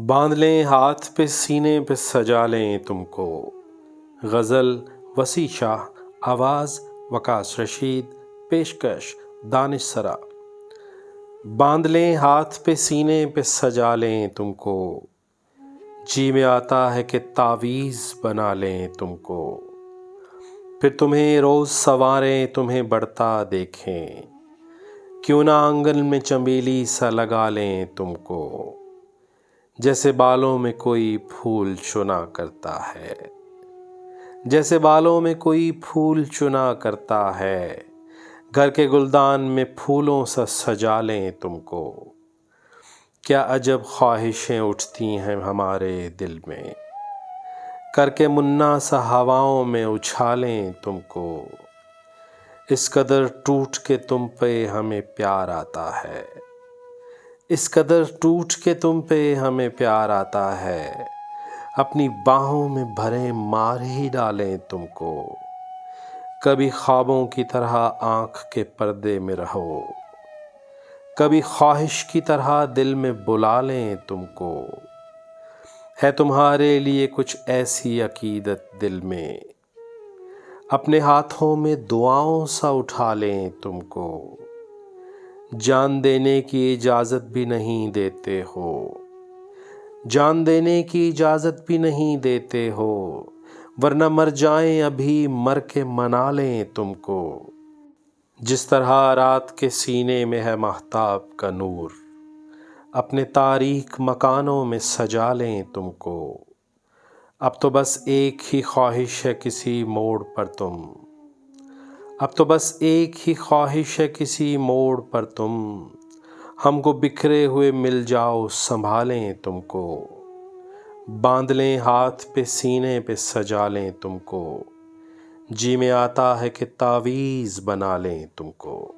باندھ لیں ہاتھ پہ سینے پہ سجا لیں تم کو۔ غزل وسیع شاہ، آواز وقاص رشید، پیشکش دانش سرا۔ باندھ لیں ہاتھ پہ سینے پہ سجا لیں تم کو، جی میں آتا ہے کہ تعویذ بنا لیں تم کو۔ پھر تمہیں روز سنواریں، تمہیں بڑھتا دیکھیں، کیوں نہ آنگن میں چنبیلی سا لگا لیں تم کو۔ جیسے بالوں میں کوئی پھول چنا کرتا ہے، جیسے بالوں میں کوئی پھول چنا کرتا ہے، گھر کے گلدان میں پھولوں سا سجا لیں تم کو۔ کیا عجب خواہشیں اٹھتی ہیں ہمارے دل میں، کر کے منا سا ہواؤں میں اچھالیں تم کو۔ اس قدر ٹوٹ کے تم پہ ہمیں پیار آتا ہے، اس قدر ٹوٹ کے تم پہ ہمیں پیار آتا ہے، اپنی باہوں میں بھرے مار ہی ڈالیں تم کو۔ کبھی خوابوں کی طرح آنکھ کے پردے میں رہو، کبھی خواہش کی طرح دل میں بلا لیں تم کو۔ ہے تمہارے لیے کچھ ایسی عقیدت دل میں، اپنے ہاتھوں میں دعاؤں سا اٹھا لیں تم کو۔ جان دینے کی اجازت بھی نہیں دیتے ہو، جان دینے کی اجازت بھی نہیں دیتے ہو، ورنہ مر جائیں ابھی مر کے منا لیں تم کو۔ جس طرح رات کے سینے میں ہے ماہتاب کا نور، اپنے تاریک مکانوں میں سجا لیں تم کو۔ اب تو بس ایک ہی خواہش ہے کسی موڑ پر تم، اب تو بس ایک ہی خواہش ہے کسی موڑ پر تم، ہم کو بکھرے ہوئے مل جاؤ سنبھالیں تم کو۔ باندھ لیں ہاتھ پہ سینے پہ سجا لیں تم کو، جی میں آتا ہے کہ تعویذ بنا لیں تم کو۔